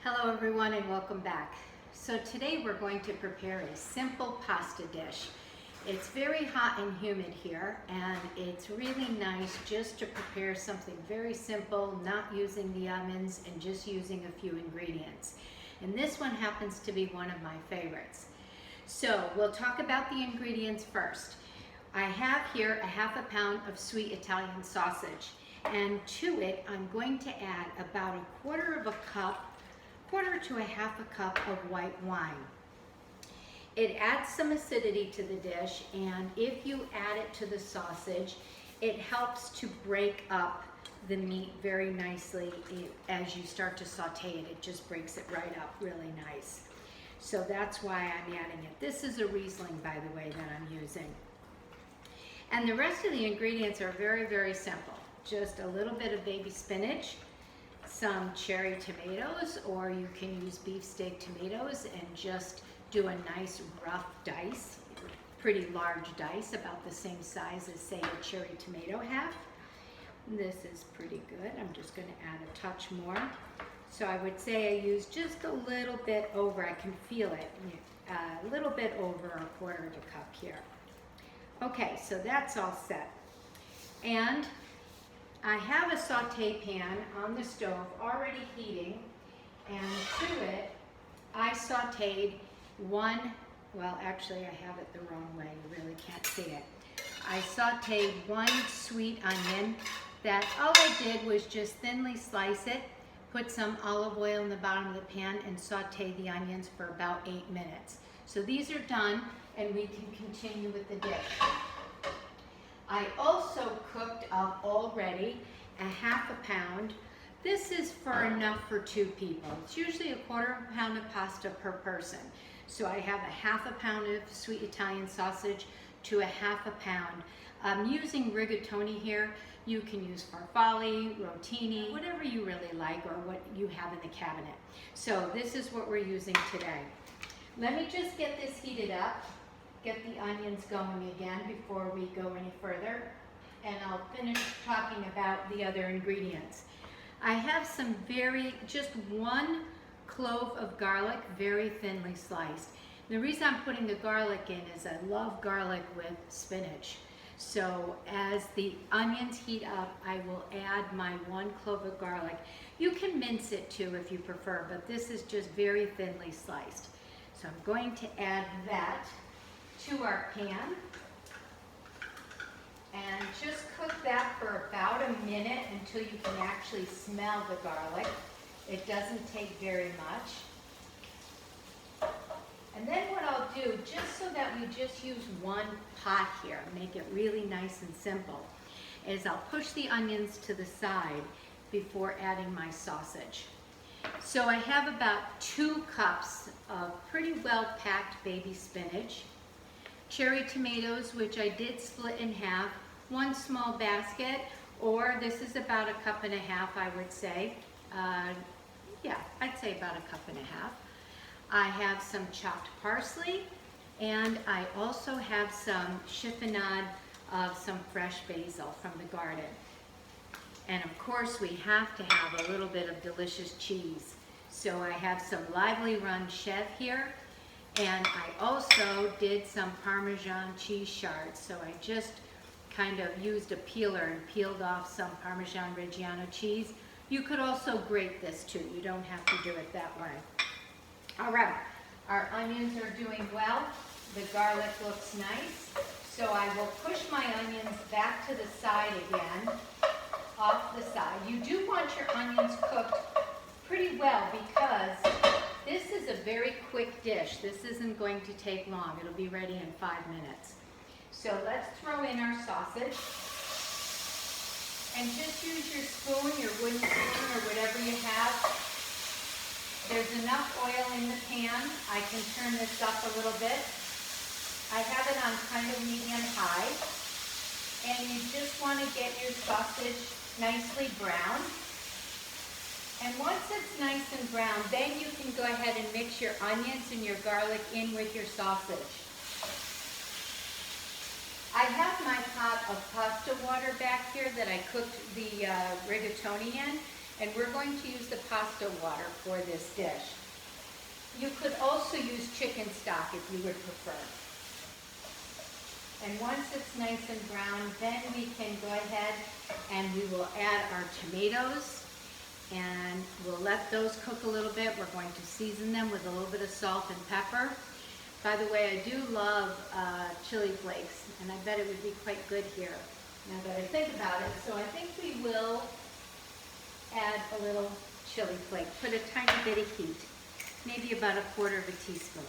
Hello everyone and welcome back. So today we're going to prepare a simple pasta dish. It's very hot and humid here and it's really nice just to prepare something very simple, not using the ovens and just using a few ingredients. And this one happens to be one of my favorites. So we'll talk about the ingredients first. I have here a half a pound of sweet Italian sausage, and to it I'm going to add about a quarter to a half a cup of white wine. It adds some acidity to the dish, and if you add it to the sausage, it helps to break up the meat very nicely. As you start to saute it, it just breaks it right up really nice. So that's why I'm adding it. This is a Riesling, by the way, that I'm using. And the rest of the ingredients are very, very simple. Just a little bit of baby spinach, some cherry tomatoes, or you can use beefsteak tomatoes and just do a nice rough dice, pretty large dice, about the same size as, say, a cherry tomato half. This is pretty good. I'm just going to add a touch more. So I would say I use just a little bit over, I can feel it, a little bit over a quarter of a cup here. Okay, so that's all set. And I have a saute pan on the stove already heating, and to it I sauteed actually I have it the wrong way, you really can't see it. I sauteed one sweet onion that all I did was just thinly slice it, put some olive oil in the bottom of the pan, and saute the onions for about 8 minutes. So these are done, and we can continue with the dish. I also cooked up already a half a pound. This is enough for 2 people. It's usually a quarter of a pound of pasta per person. So I have a half a pound of sweet Italian sausage to a half a pound. I'm using rigatoni here. You can use farfalle, rotini, whatever you really like or what you have in the cabinet. So this is what we're using today. Let me just get this heated up, get the onions going again before we go any further, and I'll finish talking about the other ingredients. I have just 1 clove of garlic, very thinly sliced. The reason I'm putting the garlic in is I love garlic with spinach. So as the onions heat up, I will add my 1 clove of garlic. You can mince it too if you prefer, but this is just very thinly sliced. So I'm going to add that to our pan and just cook that for about a minute until you can actually smell the garlic. It doesn't take very much. And then what I'll do, just so that we just use 1 pot here, make it really nice and simple, is I'll push the onions to the side before adding my sausage. So I have about 2 cups of pretty well packed baby spinach, cherry tomatoes, which I did split in half, 1 small basket, or this is about 1.5 cups, I would say. Yeah, I'd say about 1.5 cups. I have some chopped parsley, and I also have some chiffonade of some fresh basil from the garden. And of course we have to have a little bit of delicious cheese. So I have some Lively Run Chev here, and I also did some Parmesan cheese shards. So I just kind of used a peeler and peeled off some Parmesan Reggiano cheese. You could also grate this too. You don't have to do it that way. All right, our onions are doing well. The garlic looks nice. So I will push my onions back to the side again, off the side. You do want your onions cooked pretty well because this is a very quick dish. This isn't going to take long. It'll be ready in 5 minutes. So let's throw in our sausage. And just use your spoon, your wooden spoon, or whatever you have. There's enough oil in the pan. I can turn this up a little bit. I have it on kind of medium-high. And you just want to get your sausage nicely brown. And once it's nice and brown, then you can go ahead and mix your onions and your garlic in with your sausage. I have my pot of pasta water back here that I cooked the rigatoni in, And we're going to use the pasta water for this dish. You could also use chicken stock if you would prefer. And once it's nice and brown, then we can go ahead and we will add our tomatoes. And we'll let those cook a little bit. We're going to season them with a little bit of salt and pepper. By the way, I do love chili flakes, and I bet it would be quite good here, now that I think about it. So I think we will add a little chili flake. Put a tiny bit of heat, maybe about 1/4 teaspoon.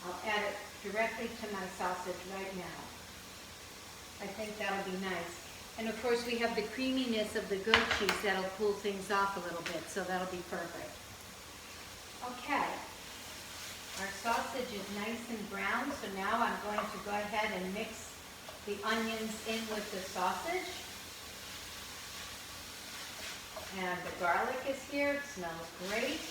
I'll add it directly to my sausage right now. I think that'll be nice. And of course we have the creaminess of the goat cheese that'll cool things off a little bit, so that'll be perfect. Okay, our sausage is nice and brown, so now I'm going to go ahead and mix the onions in with the sausage. And the garlic is here, it smells great.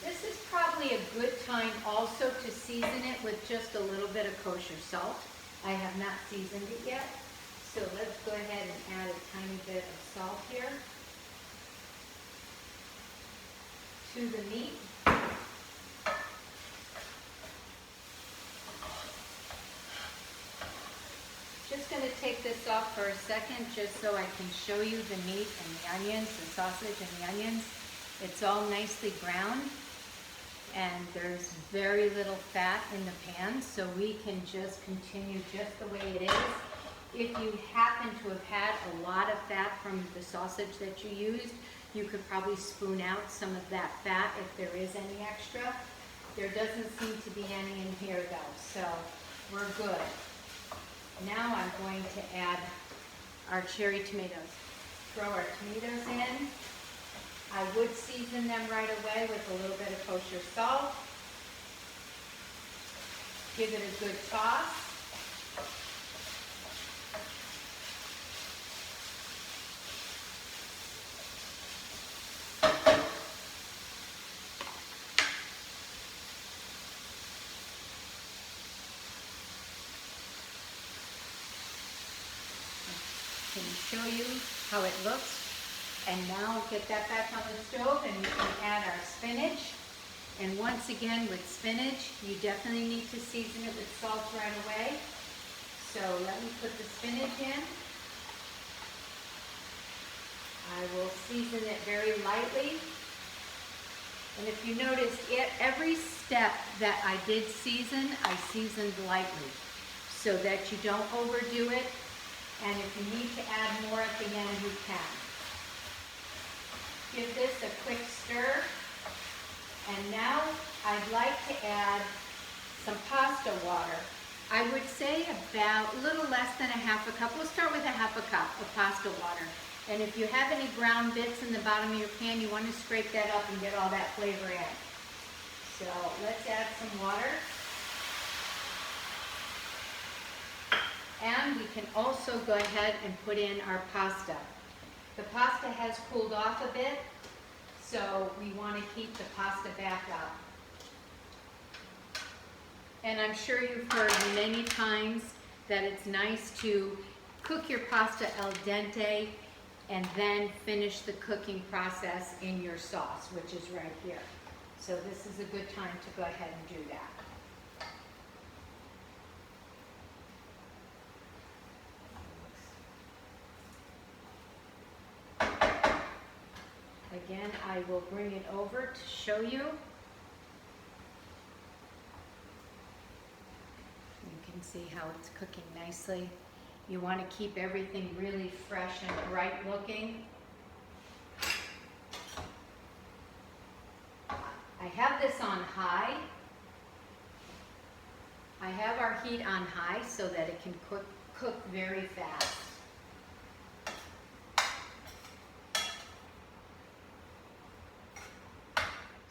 This is probably a good time also to season it with just a little bit of kosher salt. I have not seasoned it yet. So let's go ahead and add a tiny bit of salt here to the meat. Just going to take this off for a second just so I can show you the meat and the onions, the sausage and the onions. It's all nicely browned and there's very little fat in the pan, so we can just continue just the way it is. If you happen to have had a lot of fat from the sausage that you used, you could probably spoon out some of that fat if there is any extra. There doesn't seem to be any in here though, so we're good. Now I'm going to add our cherry tomatoes. Throw our tomatoes in. I would season them right away with a little bit of kosher salt. Give it a good toss. Can show you how it looks. And now get that back on the stove and we can add our spinach. And once again with spinach, you definitely need to season it with salt right away. So let me put the spinach in. I will season it very lightly. And if you notice, every step that I did season, I seasoned lightly so that you don't overdo it. And if you need to add more at the end, you can. Give this a quick stir. And now I'd like to add some pasta water. I would say about a little less than 1/2 cup. We'll start with 1/2 cup of pasta water. And if you have any brown bits in the bottom of your pan, you want to scrape that up and get all that flavor in. So let's add some water. And we can also go ahead and put in our pasta. The pasta has cooled off a bit, so we want to keep the pasta back up. And I'm sure you've heard many times that it's nice to cook your pasta al dente and then finish the cooking process in your sauce, which is right here. So this is a good time to go ahead and do that. Again, I will bring it over to show you. You can see how it's cooking nicely. You want to keep everything really fresh and bright looking. I have this on high. I have our heat on high so that it can cook very fast.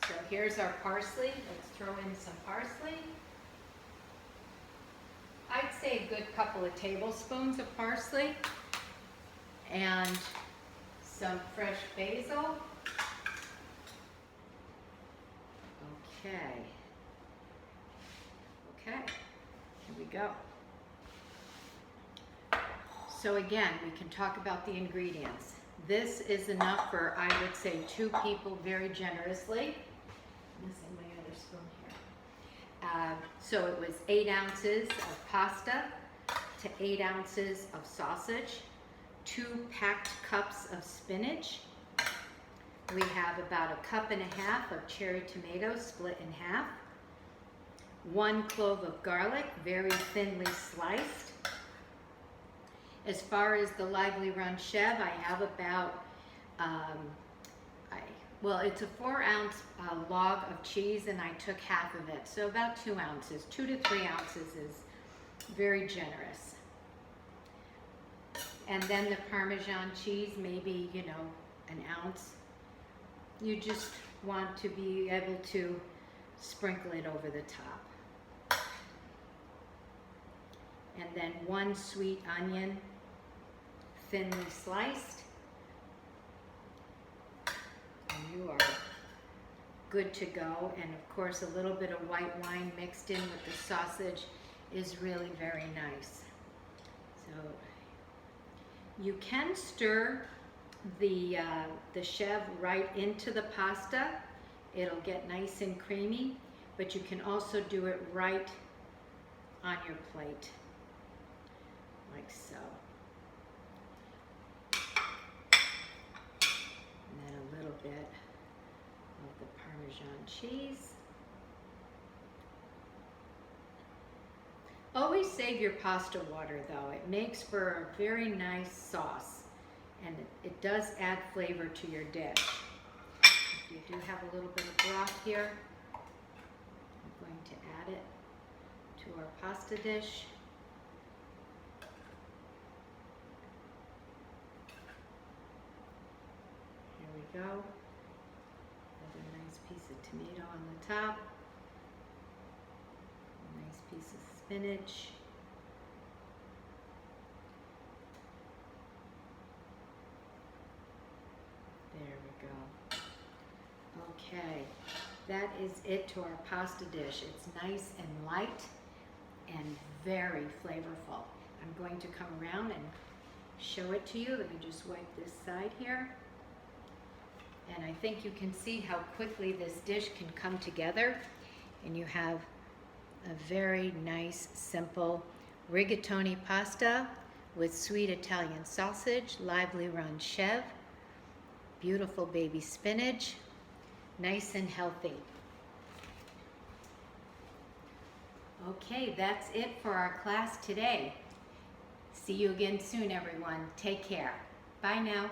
So here's our parsley. Let's throw in some parsley. I'd say a good couple of tablespoons of parsley and some fresh basil. Okay. Okay, here we go. So again, we can talk about the ingredients. This is enough for, I would say, 2 people very generously. I'm missing my other spoon here. So it was 8 ounces of pasta to 8 ounces of sausage, 2 packed cups of spinach. We have about 1.5 cups of cherry tomatoes split in half, 1 clove of garlic, very thinly sliced. As far as the Lively Run Chev, I have about, well, it's a 4-ounce log of cheese, and I took half of it, so about 2 ounces. 2 to 3 ounces is very generous. And then the Parmesan cheese, maybe, you know, 1 ounce. You just want to be able to sprinkle it over the top. And then 1 sweet onion, thinly sliced. And you are good to go. And of course, a little bit of white wine mixed in with the sausage is really very nice. So you can stir the chev right into the pasta. It'll get nice and creamy, but you can also do it right on your plate, like so. And then a little bit of the Parmesan cheese. Always save your pasta water though. It makes for a very nice sauce, and it does add flavor to your dish. If you do have a little bit of broth here, I'm going to add it to our pasta dish. Here we go. Another nice piece of tomato on the top. A nice piece of spinach. There we go. Okay, that is it to our pasta dish. It's nice and light and very flavorful. I'm going to come around and show it to you. Let me just wipe this side here. And I think you can see how quickly this dish can come together. And you have a very nice, simple rigatoni pasta with sweet Italian sausage, Lively Run Chev, beautiful baby spinach, nice and healthy. Okay, that's it for our class today. See you again soon, everyone. Take care. Bye now.